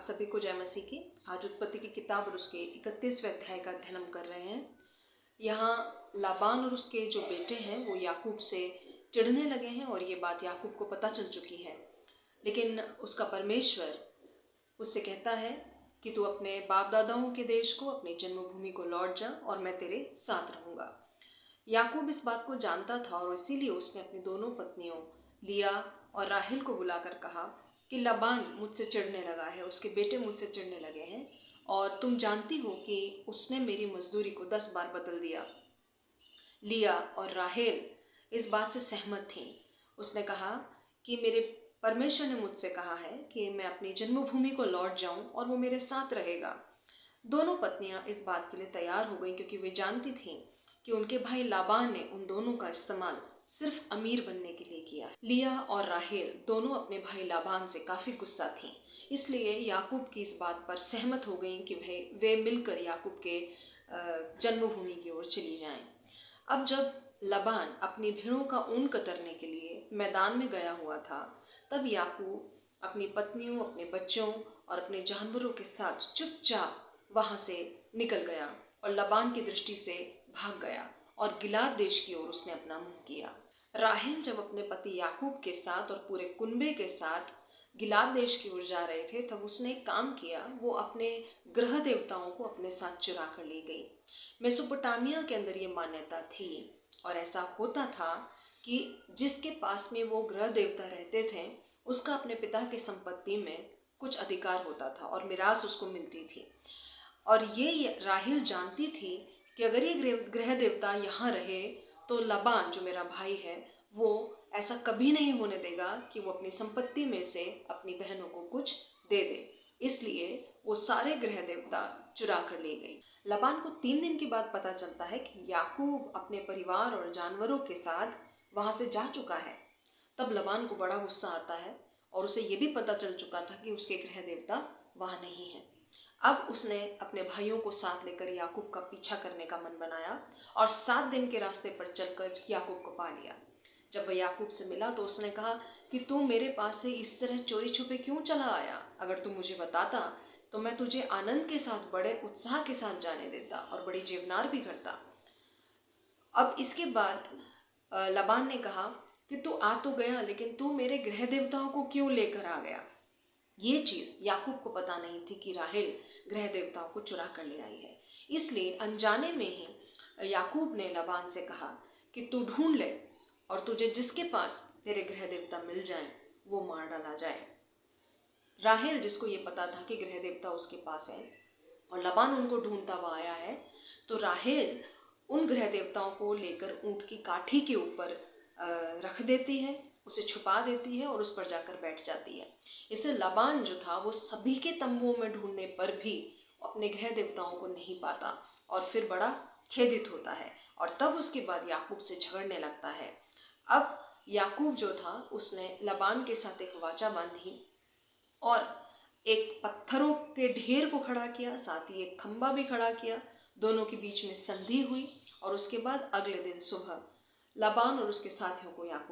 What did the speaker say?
सभी को जय मसीह की। आज उत्पत्ति की किताब और उसके 31वें अध्याय का अध्ययन हम कर रहे हैं। यहाँ लाबान और उसके जो बेटे हैं वो याकूब से चिढ़ने लगे हैं और ये बात याकूब को पता चल चुकी है, लेकिन उसका परमेश्वर उससे कहता है कि तू अपने बाप दादाओं के देश को, अपनी जन्मभूमि को लौट जा और मैं तेरे साथ रहूँगा। याकूब इस बात को जानता था और इसीलिए उसने अपनी दोनों पत्नियों लिया और राहेल को बुलाकर कहा कि लाबान मुझसे चिढ़ने लगा है, उसके बेटे मुझसे चिढ़ने लगे हैं और तुम जानती हो कि उसने मेरी मजदूरी को 10 बार बदल दिया। लिया और राहेल इस बात से सहमत थी। उसने कहा कि मेरे परमेश्वर ने मुझसे कहा है कि मैं अपनी जन्मभूमि को लौट जाऊं और वो मेरे साथ रहेगा। दोनों पत्नियां इस बात के लिए तैयार हो गईं क्योंकि वे जानती थीं कि उनके भाई लाबान ने उन दोनों का इस्तेमाल सिर्फ अमीर बनने के लिए किया। लिया और राहेल दोनों अपने भाई लाबान से काफ़ी गुस्सा थीं, इसलिए याकूब की इस बात पर सहमत हो गईं कि वे मिलकर याकूब के जन्मभूमि की ओर चली जाएं। अब जब लाबान अपनी भेड़ों का ऊन कतरने के लिए मैदान में गया हुआ था, तब याकूब अपनी पत्नियों, अपने बच्चों और अपने जानवरों के साथ चुपचाप वहां से निकल गया और लाबान की दृष्टि से भाग गया और गिलाद देश की ओर उसने अपना मुंह किया। राहेल जब अपने पति याकूब के साथ और पूरे कुनबे के साथ गिलाद देश की ओर जा रहे थे, तब उसने एक काम किया। वो अपने ग्रह देवताओं को अपने साथ चुरा कर ले गई। मेसोपोटामिया के अंदर ये मान्यता थी और ऐसा होता था कि जिसके पास में वो ग्रह देवता रहते थे उसका अपने पिता की संपत्ति में कुछ अधिकार होता था और मिरास उसको मिलती थी। और ये राहेल जानती थी कि अगर ये ग्रह देवता यहाँ रहे तो लाबान जो मेरा भाई है वो ऐसा कभी नहीं होने देगा कि वो अपनी संपत्ति में से अपनी बहनों को कुछ दे दे। इसलिए वो सारे ग्रह देवता चुरा कर ले गई। लाबान को 3 दिन के बाद पता चलता है कि याकूब अपने परिवार और जानवरों के साथ वहां से जा चुका है। तब लाबान को बड़ा गुस्सा आता है और उसे ये भी पता चल चुका था कि उसके ग्रह देवता वहां नहीं है। अब उसने अपने भाइयों को साथ लेकर याकूब का पीछा करने का मन बनाया और 7 दिन के रास्ते पर चलकर याकूब को पा लिया। जब वह याकूब से मिला तो उसने कहा कि तू मेरे पास से इस तरह चोरी छुपे क्यों चला आया? अगर तू मुझे बताता तो मैं तुझे आनंद के साथ, बड़े उत्साह के साथ जाने देता और बड़ी जेवनार भी करता। अब इसके बाद लाबान ने कहा कि तू आ तो गया, लेकिन तू मेरे ग्रह देवताओं को क्यों लेकर आ गया? ये चीज याकूब को पता नहीं थी कि राहेल ग्रह देवताओं को चुरा कर ले आई है। इसलिए अनजाने में ही याकूब ने लाबान से कहा कि तू ढूंढ ले और तुझे जिसके पास तेरे ग्रह देवता मिल जाएं वो मार डाला जाए। राहेल, जिसको ये पता था कि ग्रह देवता उसके पास है और लाबान उनको ढूंढता हुआ आया है, तो राहेल उन ग्रह देवताओं को लेकर ऊंट की काठी के ऊपर रख देती है, उसे छुपा देती है और उस पर जाकर बैठ जाती है। इससे लाबान जो था वो सभी के तंबुओं में ढूंढने पर भी अपने ग्रह देवताओं को नहीं पाता और फिर बड़ा खेदित होता है और तब उसके बाद याकूब से झगड़ने लगता है। अब याकूब जो था उसने लाबान के साथ एक वाचा बांधी और एक पत्थरों के ढेर को खड़ा किया, साथ ही एक खंबा भी खड़ा किया। दोनों के बीच में संधि हुई और उसके बाद अगले दिन सुबह लाबान और उसके साथियों को याकूब